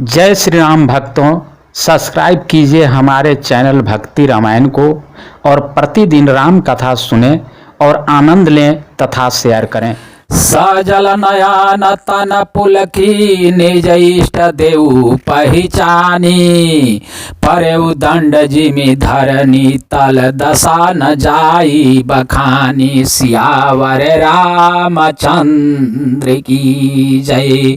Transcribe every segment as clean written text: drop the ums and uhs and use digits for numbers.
जय श्री राम भक्तों, सब्सक्राइब कीजिए हमारे चैनल भक्ति रामायण को और प्रतिदिन राम कथा सुने और आनंद लें तथा शेयर करें। सजल नयन तन पुलकी निज इष्ट देव पहचानी, परेउ दंड जिमि धरनी तल दशा न जाई बखानी। सियावर रामचंद्र की जय।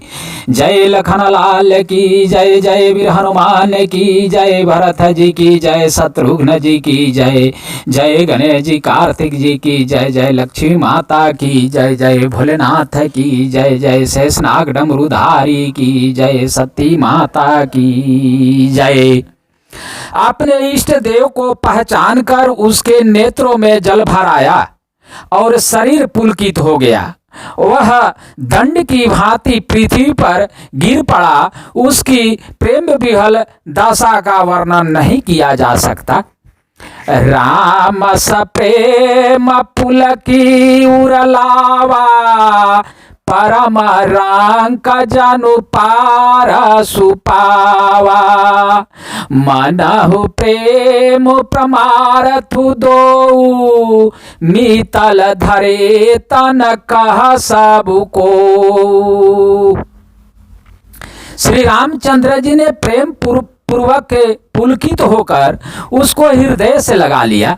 जय लखन लाल की जय। जय वीर हनुमान की जय। भरत जी की जय। शत्रुघ्न जी की जय। जय गणेश जी कार्तिक जी की जय। जय लक्ष्मी माता की जय। जय भोलेनाथ की जय। जय शेषनाग डमरूधारी की जय। सती माता की जय। अपने इष्ट देव को पहचान कर उसके नेत्रों में जल भर आया और शरीर पुलकित हो गया। वह दंड की भांति पृथ्वी पर गिर पड़ा। उसकी प्रेम विहल दशा का वर्णन नहीं किया जा सकता। राम सप्रेम पुलकी उरलावा, परम रंक जनु पार सुपावा। मनहु प्रेम प्रमारथु दो, मीतल धरे तन कह सबको। श्री रामचंद्र जी ने प्रेम पूर्वक पुलकित होकर उसको हृदय से लगा लिया।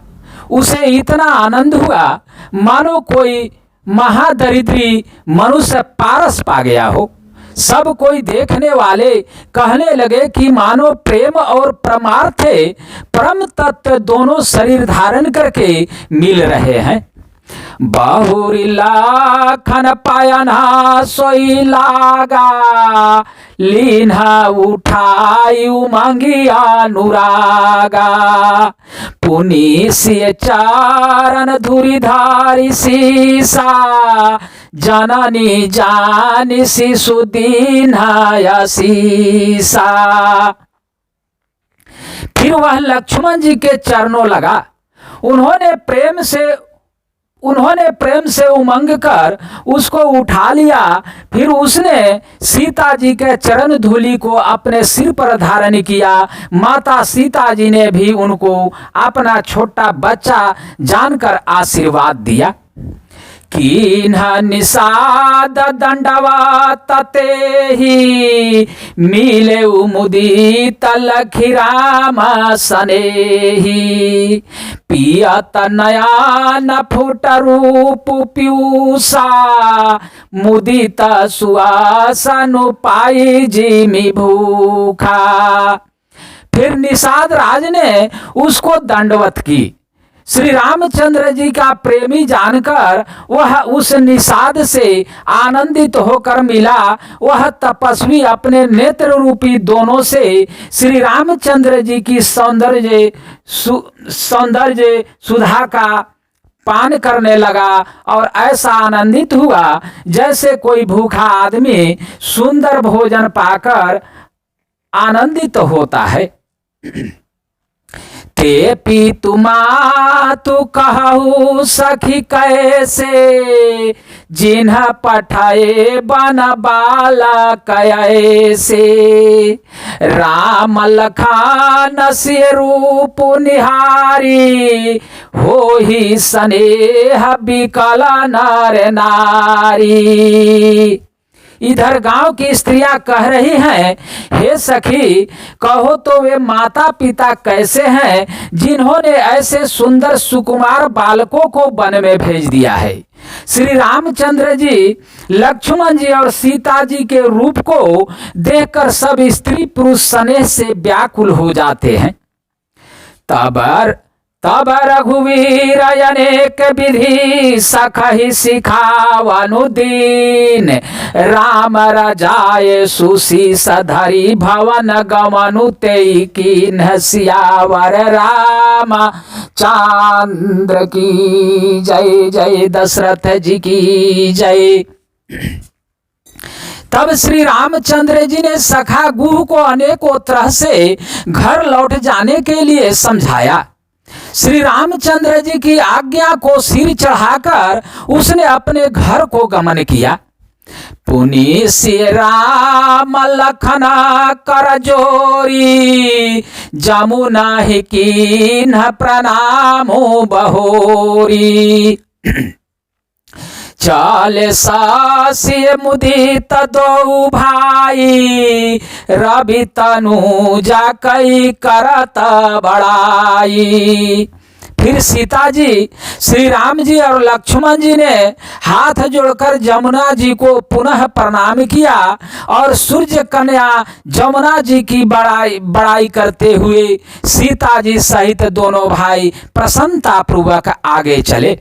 उसे इतना आनंद हुआ मानो कोई महादरिद्री मनुष्य पारस पा गया हो। सब कोई देखने वाले कहने लगे कि मानो प्रेम और परमार्थ परम तत्व दोनों शरीर धारण करके मिल रहे हैं। बहुरी लाखन पायना सोई लागा, लीन्हा उठाई उमंगिया अनुरागा। पुनि सिय चारण धुरी धारी सीसा, जननी जानी शिशु दीन्हा सीसा। फिर वह लक्ष्मण जी के चरणों लगा। उन्होंने प्रेम से उमंग कर उसको उठा लिया। फिर उसने सीता जी के चरण धूलि को अपने सिर पर धारण किया। माता सीता जी ने भी उनको अपना छोटा बच्चा जानकर आशीर्वाद दिया। कीन्ह निषाद दंडवा ततेहि, मिले मुदित लखी राम सनेहि। पियत नयन फुट रूप पीयूषा, मुदित सुआसन पाई जिमि भूखा। फिर निषाद राज ने उसको दंडवत की। श्री रामचंद्र जी का प्रेमी जानकर वह उस निषाद से आनंदित होकर मिला। वह तपस्वी अपने नेत्र रूपी दोनों से श्री रामचंद्र जी की सौंदर्य सुधा का पान करने लगा और ऐसा आनंदित हुआ जैसे कोई भूखा आदमी सुंदर भोजन पाकर आनंदित होता है। ते पीतु मातु कहु सखी कैसे, जिन्ह पठाए बन बालक ऐसे। राम लखन सिय रूप निहारी, होहि स्नेह विकल नर नारी। इधर गांव की स्त्रियां कह रही हैं, हे सखी कहो तो वे माता पिता कैसे हैं जिन्होंने ऐसे सुंदर सुकुमार बालकों को वन में भेज दिया है। श्री रामचंद्र जी, लक्ष्मण जी और सीता जी के रूप को देखकर सब स्त्री पुरुष स्नेह से व्याकुल हो जाते हैं। तब रघुवीर अनेक विधि सखहि सिखावनु दीन। राम रजाए सुशीष धरि भवन गमनु तेई कीन्ह। सियावर राम चंद्र की जय। जय दशरथ जी की जय। तब श्री रामचंद्र जी ने सखा गुह को अनेकों तरह से घर लौट जाने के लिए समझाया। श्री रामचंद्र जी की आज्ञा को सिर चढ़ाकर उसने अपने घर को गमन किया। पुनि सिय राम लखना कर जोरी, जमुना ही कीन्ह प्रणामो बहोरी। चले सासिय मुदित दो भाई, रवि तनु जाकई करत बड़ाई। फिर सीता जी, श्री राम जी और लक्ष्मण जी ने हाथ जोड़कर जमुना जी को पुनः प्रणाम किया और सूर्य कन्या जमुना जी की बड़ाई करते हुए सीता जी सहित दोनों भाई प्रसन्नता पूर्वक आगे चले।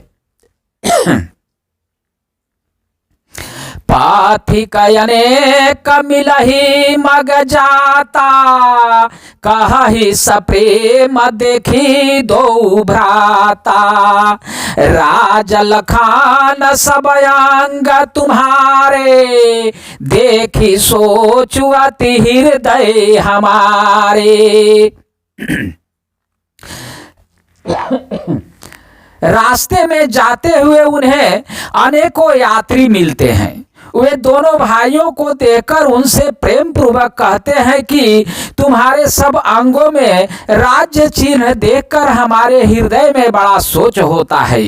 पाथिक अनेक मिलहि मग जाता, कहहि सप्रेम देखी दो भ्राता। राज लखान सब अंग तुम्हारे, देखी सोचु अति हृदय हमारे। रास्ते में जाते हुए उन्हें अनेकों यात्री मिलते हैं। वे दोनों भाइयों को देखकर उनसे प्रेम पूर्वक कहते हैं कि तुम्हारे सब अंगों में राज्य चिन्ह देखकर हमारे हृदय में बड़ा सोच होता है।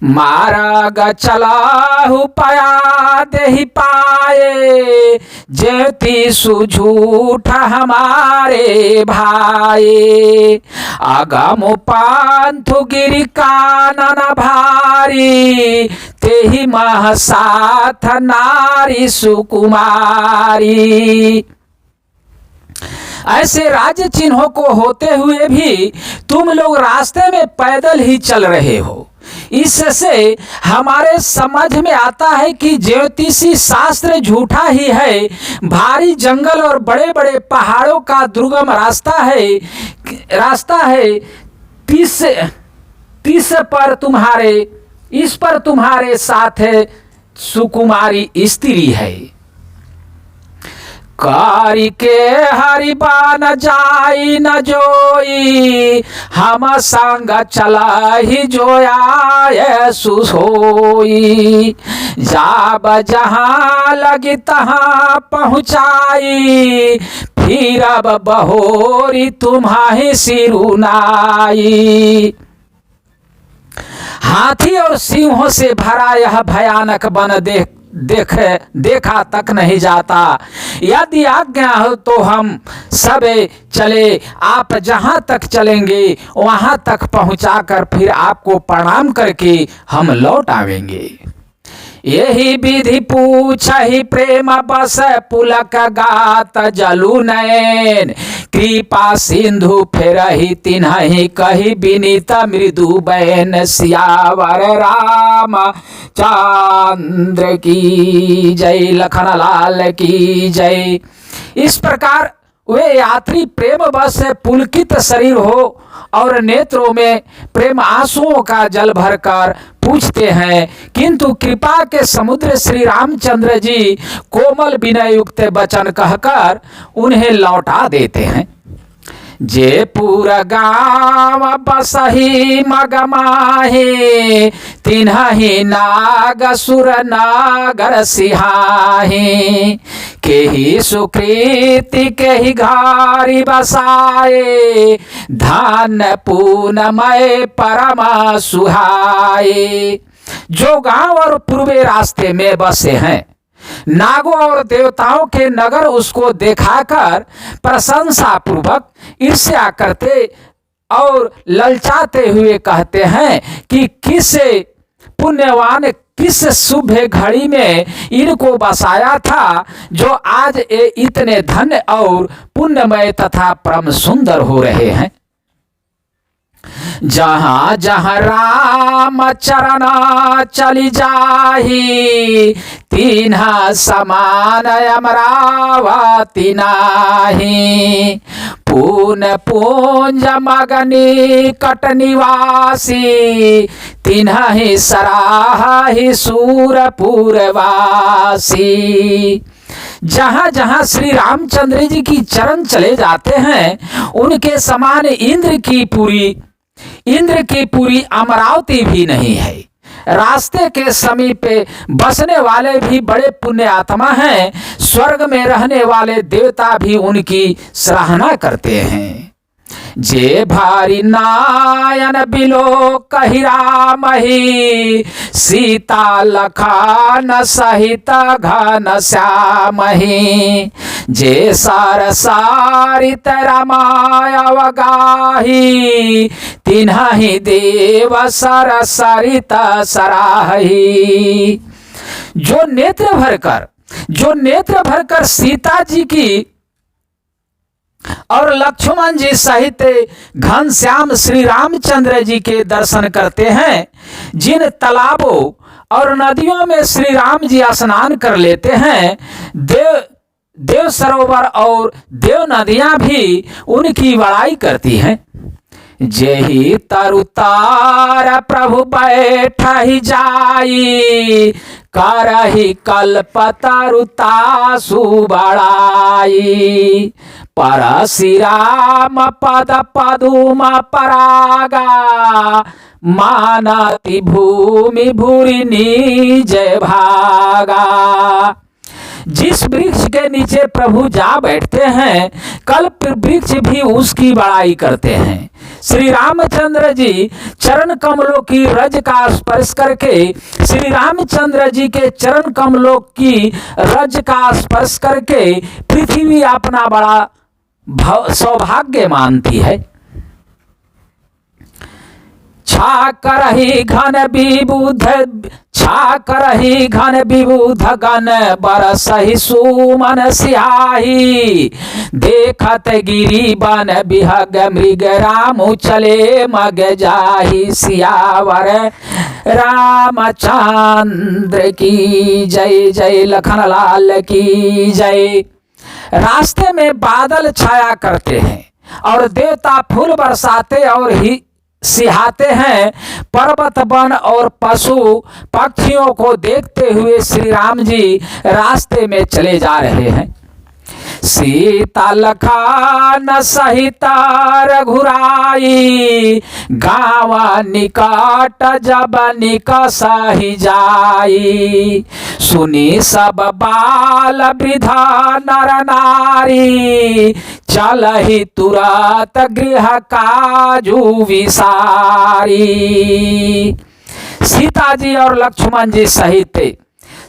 मार्ग चलाहु पया देहि पाए, जेति सुझूठ हमारे भाई। अगम पांथु गिरि कानन भारी, तेहि मह साथ नारी सुकुमारी। ऐसे राज्य चिन्हों को होते हुए भी तुम लोग रास्ते में पैदल ही चल रहे हो। इससे हमारे समझ में आता है कि ज्योतिषी शास्त्र झूठा ही है। भारी जंगल और बड़े बड़े पहाड़ों का दुर्गम रास्ता है। इस पर तुम्हारे साथ सुकुमारी स्त्री है। कारी के हरिबा न जाई न जोई, हम संग चला ही जोया सुसोई। जाब जहाँ लगी तहाँ पहुँचाई, फिर अब बहोरी तुम्हारी सिरुनाई। हाथी और सिंहों से भरा यह भयानक वन देखा तक नहीं जाता। यदि आज्ञा हो तो हम सब चले, आप जहां तक चलेंगे वहां तक पहुंचाकर फिर आपको प्रणाम करके हम लौट आवेंगे। यही विधि पूछहि प्रेम बस पुलक गात जलु नयन, कृपा सिंधु फेरहि तिन्हि कहि विनीत मृदु बैन। सियावर राम चंद्र की जय, लखन लाल की जय। इस प्रकार वे यात्री प्रेम बस पुलकित शरीर हो और नेत्रों में प्रेम आंसुओं का जल भरकर पूछते हैं, किंतु कृपा के समुद्र श्री रामचंद्र जी कोमल विनय युक्त वचन कहकर उन्हें लौटा देते हैं। जयपुर गाँव बसही मगमाहे, तिन्हि नागसुर नागर सिहाहे। केहि सुकृति केहि घारी बसाए, धन पूनमय परम सुहाए। जो गांव और पूर्वे रास्ते में बसे हैं, नागों और देवताओं के नगर उसको दिखाकर प्रशंसा पूर्वक ईर्ष्या करते और ललचाते हुए कहते हैं कि किस पुण्यवान किस शुभ घड़ी में इनको बसाया था, जो आज ये इतने धन्य और पुण्यमय तथा परम सुंदर हो रहे हैं। जहाँ जहाँ राम चरण चली जाही, तिन्हा समान अमरावती नाही। पून पूंज मगनी कट निवासी, तिन्हि सराही सूरपुरवासी। जहाँ जहाँ श्री रामचंद्र जी की चरण चले जाते हैं, उनके समान इंद्र की पूरी अमरावती भी नहीं है। रास्ते के समीप बसने वाले भी बड़े पुण्य आत्मा हैं। स्वर्ग में रहने वाले देवता भी उनकी सराहना करते हैं। जे भारी नायन बिलो कहि रामहि, सीता लखन सहित घन श्यामहि। जे सार सारित रामाय अवगाही, तिन्हि देव सर सरित सराही। जो नेत्र भरकर सीता जी की और लक्ष्मण जी सहित घनश्याम श्री रामचंद्र जी के दर्शन करते हैं, जिन तालाबों और नदियों में श्री राम जी स्नान कर लेते हैं, देव सरोवर और देव नदियां भी उनकी बड़ाई करती हैं। जेहि तरुतार प्रभु बैठहि जाई, करहि कल्पतरुता सुबड़ाई। परशिराम पद पदुम परागा, मानति भूमि भूरि निज भागा। जिस वृक्ष के नीचे प्रभु जा बैठते हैं, कल्प वृक्ष भी उसकी बड़ाई करते हैं। श्री रामचंद्र जी चरण कमलों की रज का स्पर्श करके, श्री रामचंद्र जी के चरण कमलों की रज का स्पर्श करके पृथ्वी अपना बड़ा सौभाग्य मानती है। छा करहि घन विबुध गण, बरसहि सुमन सियाही। देखत गिरि बन बिहग मृग, रामु चले मग जाहि। सियावर रामचंद्र की जय, जय लखन लाल की जय। रास्ते में बादल छाया करते हैं और देवता फूल बरसाते और ही सिहाते हैं। पर्वत वन और पशु पक्षियों को देखते हुए श्री राम जी रास्ते में चले जा रहे हैं। सीता लखन सहित रघुराई, गाँव निकट जब निकसहि जाई। सुनी सब बाल वृद्धा नर नारी, चलहि तुरत गृह काजू विसारी। सीता जी और लक्ष्मण जी सहित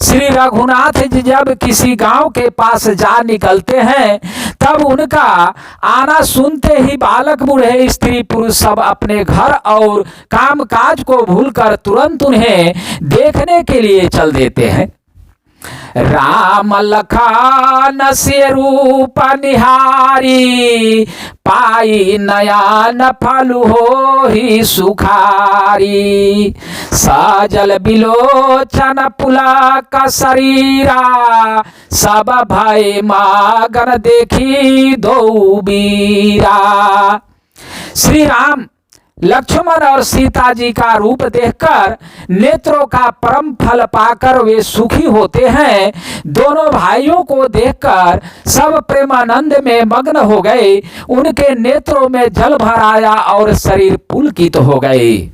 श्री रघुनाथ जी जब किसी गांव के पास जा निकलते हैं, तब उनका आना सुनते ही बालक बूढ़े स्त्री पुरुष सब अपने घर और कामकाज को भूलकर तुरंत उन्हें देखने के लिए चल देते हैं। राम लखन से रूप निहारी, पाई नयन फलु होहि सुखारी। साजल बिलोचन पुलक शरीरा, सब भय मगन देखी दो बीरा। श्री राम लक्ष्मण और सीता जी का रूप देखकर नेत्रों का परम फल पाकर वे सुखी होते हैं। दोनों भाइयों को देखकर सब प्रेमानंद में मग्न हो गए। उनके नेत्रों में जल भर आया और शरीर पुलकित हो गए।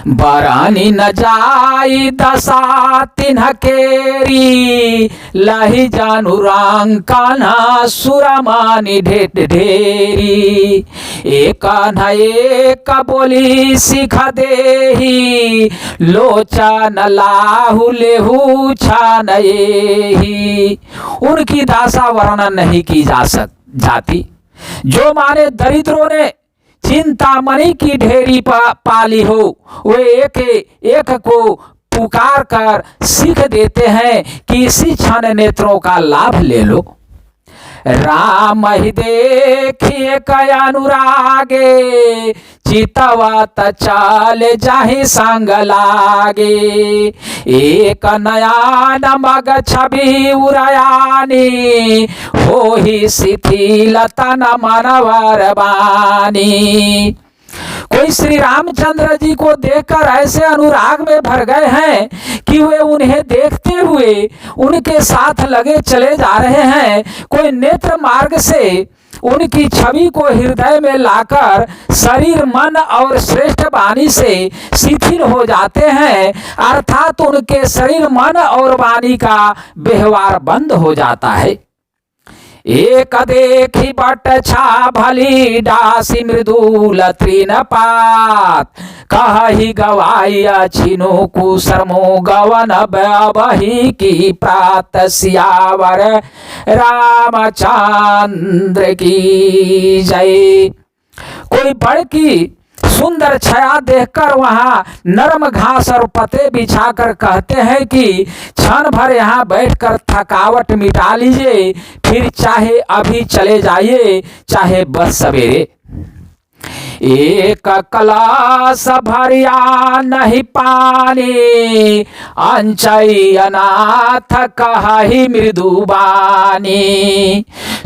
बरानी न जाई दशा तिन्ह केरी, लही जानु रांग कान्हा सुरमानी ढेट ढेरी। एक एक बोली सिख देही, लोचन लाहु लेहु छान एही। उनकी दासा वर्णन नहीं की जाती। जो माने दरिद्रों ने चिंतामणि की ढेरी पाली हो, वे एक को पुकार कर सीख देते हैं कि इसी क्षण नेत्रों का लाभ ले लो। राम ही देखिए कया अनुरागे, चितवत चाल जाहि संग लागे। एक नयन मग छवि उरयानी, होहि शिथिल तन मनवर बानी। कोई श्री रामचंद्र जी को देखकर ऐसे अनुराग में भर गए हैं कि वे उन्हें देखते हुए उनके साथ लगे चले जा रहे हैं। कोई नेत्र मार्ग से उनकी छवि को हृदय में लाकर शरीर, मन और श्रेष्ठ वाणी से शिथिल हो जाते हैं, अर्थात उनके शरीर, मन और वाणी का व्यवहार बंद हो जाता है। एक देखी बट छा भली डासी मृदुल तृणपात, कहि गवाई छिनु कुशर्मो गवन बही की प्रात, सियावर रामचंद्र की जय। कोई बड़ की सुंदर छाया देखकर वहां नरम घास और पत्ते बिछाकर कहते हैं कि क्षण भर यहाँ बैठकर थकावट मिटा लीजिए, फिर चाहे अभी चले जाइए, चाहे बस सवेरे। एक कलश भरिया नहीं पानी, अंचई अनाथ कहि मृदुबानी,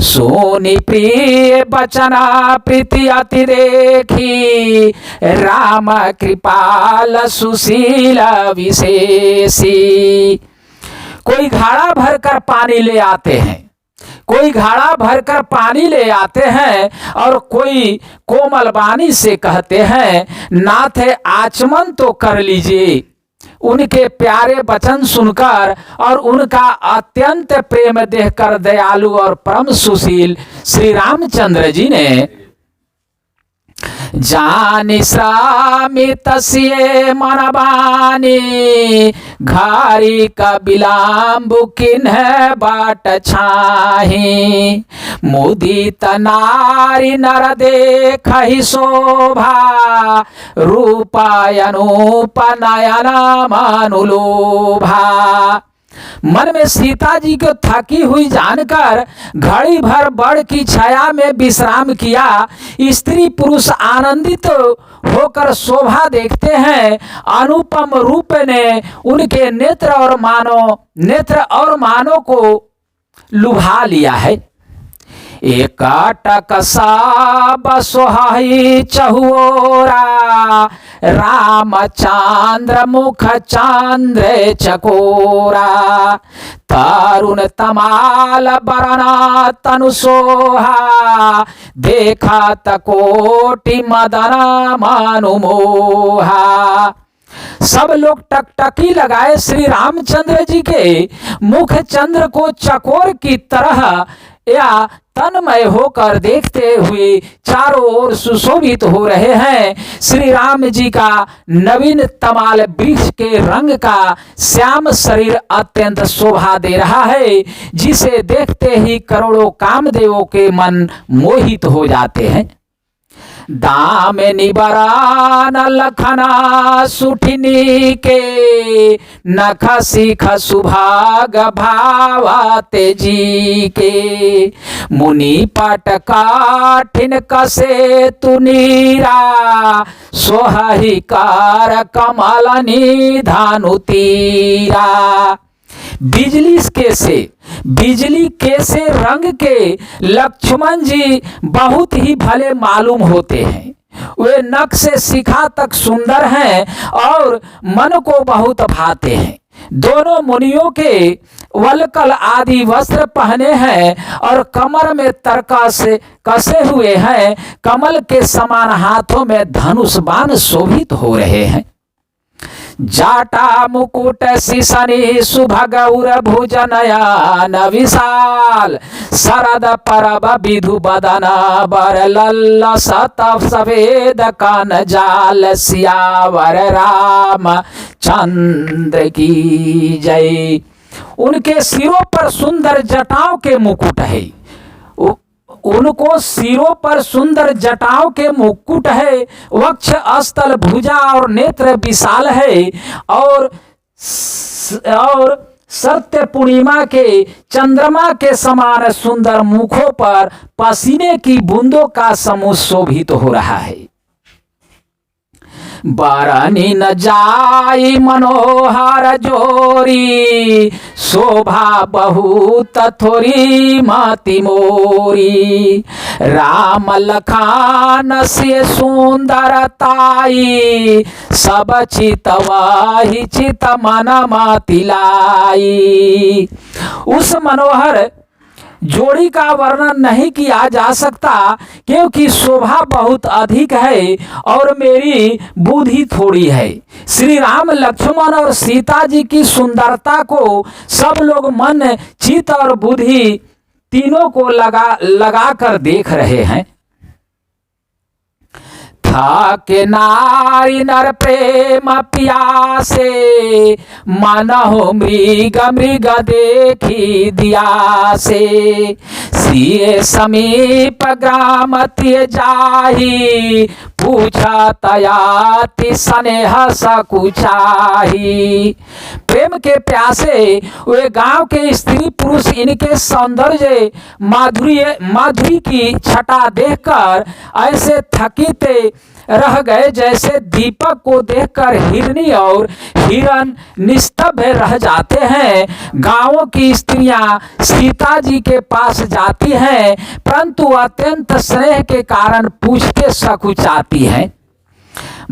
सोनी प्रिय बचना प्रीति अति देखी, राम कृपाल सुशील विशेषी। कोई घड़ा भरकर पानी ले आते हैं, कोई घड़ा भरकर पानी ले आते हैं और कोई कोमल वाणी से कहते हैं, नाथ आचमन तो कर लीजिए। उनके प्यारे वचन सुनकर और उनका अत्यंत प्रेम देखकर दयालु और परम सुशील श्री रामचंद्र जी ने जानि श्रामित सिए मनबानी, घारी का बिलाम्बु किन्ह बाट छाही, मुदित नारी नर देखहि शोभा, रूपायनूप नयन मनुलोभा। मन में सीता जी को थकी हुई जानकर घड़ी भर बड़ की छाया में विश्राम किया। स्त्री पुरुष आनंदित होकर शोभा देखते हैं। अनुपम रूप ने उनके नेत्र और मानो को लुभा लिया है। एकाटक सब सोहाई चहुओरा, रामचंद्र मुख चंद्र चकोरा, तरुण तमाल बरना तनु सोहा, देखा तकोटि मदना मनुमोहा। सब लोग टकटकी लगाए श्री रामचंद्र जी के मुख चंद्र को चकोर की तरह या तन्मय होकर देखते हुए चारों ओर सुशोभित हो रहे हैं। श्री राम जी का नवीन तमाल वृक्ष के रंग का श्याम शरीर अत्यंत शोभा दे रहा है, जिसे देखते ही करोड़ों कामदेवों के मन मोहित हो जाते हैं। दामिनी बरान लखना सुठिनी के, नख सिख सुभाग भावते जी के, मुनि पट काठिन कसे तुनीरा, सोहहि कार कमल निधानु तीरा। बिजली कैसे रंग के लक्ष्मण जी बहुत ही भले मालूम होते हैं। वे नख से शिखा तक सुंदर हैं और मन को बहुत भाते हैं। दोनों मुनियों के वलकल आदि वस्त्र पहने हैं और कमर में तरका से कसे हुए हैं। कमल के समान हाथों में धनुष बाण शोभित हो रहे हैं। जाटा मुकुट शिशनि सुभगौर भुजनयन विशाल, शरद परब विधु बदन बर लल्ल सतप सफेद कान जाल, सियावर राम चंद्र की जय। उनके सिरों पर सुंदर जटाओं के मुकुट है। उनको सिरों पर सुंदर जटाओं के मुकुट है। वक्ष स्थल भुजा और नेत्र विशाल है और सत्य पूर्णिमा के चंद्रमा के समान सुंदर मुखों पर पसीने की बूंदों का समूह शोभित हो रहा है। बरनी न जाई मनोहर जोरी, शोभा बहुत थोरी मति मोरी, राम लखान से सुंदरताई, सब चित वही चित मन मति लाई। उस मनोहर जोड़ी का वर्णन नहीं किया जा सकता, क्योंकि शोभा बहुत अधिक है और मेरी बुद्धि थोड़ी है। श्री राम, लक्ष्मण और सीता जी की सुंदरता को सब लोग मन, चित्त और बुद्धि तीनों को लगा कर देख रहे हैं। थाके नारी नर प्रेम प्यासे, मानहो मृग मृग देखी दिया से। सिए समीप ग्राम तिय जाही, पूछा तयाति स्नेह सकुचाही। प्रेम के प्यासे वे गांव के स्त्री पुरुष इनके सौंदर्य माधुरी की छटा देखकर ऐसे थकित रह गए जैसे दीपक को देखकर हिरनी और हिरन निस्तब्ध रह जाते हैं। गांवों की स्त्रियां सीता जी के पास जाती हैं, परंतु अत्यंत स्नेह के कारण पूछते सकुचाती हैं।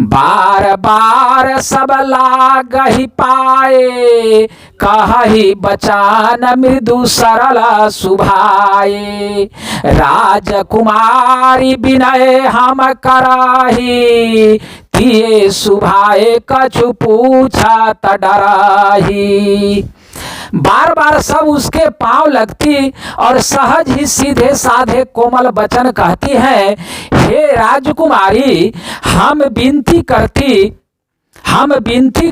बार बार सब लागहि पाए, कहहि बचान मृदु सरल सुभाए। राजकुमारी विनय हम कराही, तिये सुभाए कछु पूछत डराही। बार बार सब उसके पांव लगती और सहज ही सीधे साधे कोमल वचन कहती है, हे राजकुमारी, हम विनती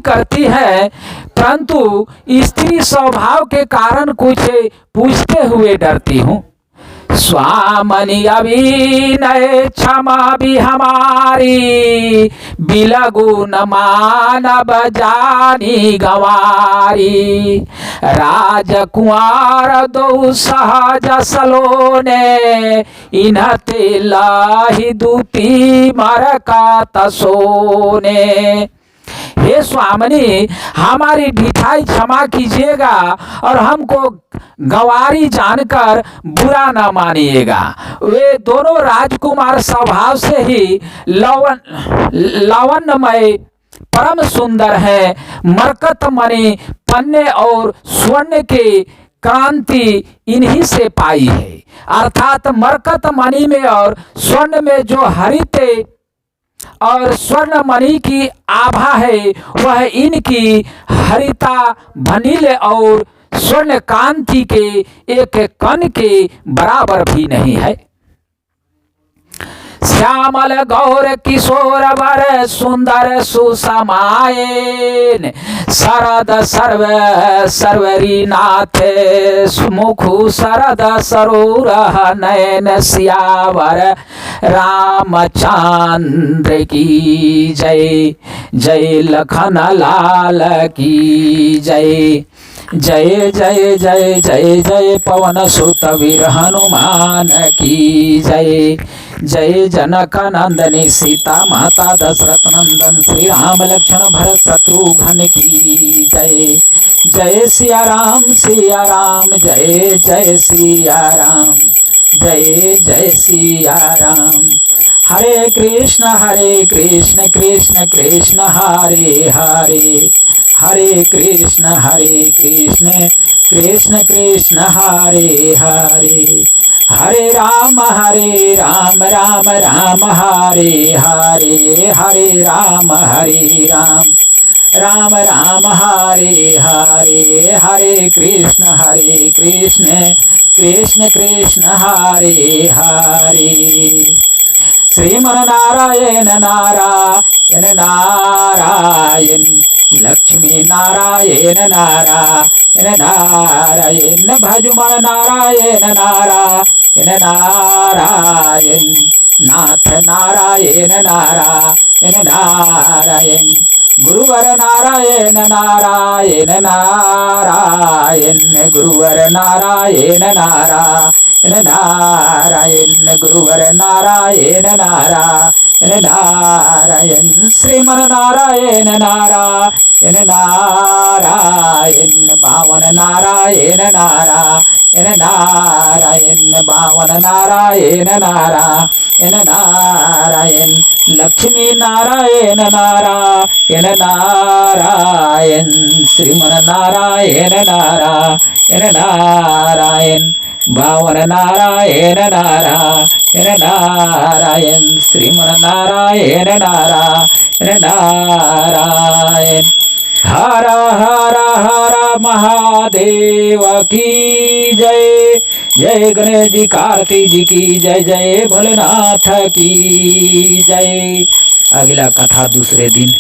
करती है, परंतु स्त्री स्वभाव के कारण कुछ पूछते हुए डरती हूँ। स्वामनि अभिनय क्षमा भी हमारी, बिलगु न मानव जानी गंवारी। राजकुमार दो सहज सलोने, इन्हते लाहि दूती मर का तसोने। हे स्वामिनी, हमारी ढिठाई क्षमा कीजिएगा और हमको गंवारी जानकर बुरा न मानिएगा। वे दोनों राजकुमार स्वभाव से ही लावण्यमय परम सुंदर है। मरकत मणि, पन्ने और स्वर्ण के क्रांति इन्हीं से पाई है। अर्थात मरकत मणि में और स्वर्ण में जो हरित और स्वर्ण मणि की आभा है, वह इनकी हरिता भनील और स्वर्ण कांति के एक कण के बराबर भी नहीं है। श्यामल गौर किशोर वर सुंदर सुसमायन, शरद सर्वरी नाथ मुखु शरद सरोर नयन सियावर रामचंद्र की जय। जय लखन लाल की जय। जय जय जय जय जय पवन सुत वीर हनुमान की जय। जय जनक नंदनी सीता माता दशरथ नंदन, श्री राम लक्ष्मण भरत शत्रुघ्न की जय। जय सिया राम जय जय सिया राम, जय जय सिया राम। हरे कृष्ण कृष्ण कृष्ण हरे हरे, हरे कृष्ण कृष्ण कृष्ण हरे हरे। हरे राम राम राम हरे हरे, हरे राम राम राम हरे हरे। हरे कृष्ण कृष्ण कृष्ण हरे हरे। श्रीमन्नारायण नारायण नारायण, लक्ष्मी नारायण नारायण नारायण। भजुमन नारायण नारायण नारायण, नाथ नारायण नारायण नारायण। गुरुवर नारायण नारायण नारायण, गुरुवर नारायण नारायण नारायण, गुरुवर नारायण नारायण नारायण। श्रीमन नारायण नारायण नारायण, बावन नारायण नारायण नारायण, बावन नारायण नारायण नारायण। लक्ष्मी नारायण नारायण नारायण, श्रीमन नारायण नारायण नारायण। बावन नारायण नारायण नारायण श्रीमन नारायण नारायण नारायण। हर हर हर महादेव की जय। जय गणेश जी कार्तिक जी की जय। जय भोलेनाथ की जय। अगला कथा दूसरे दिन।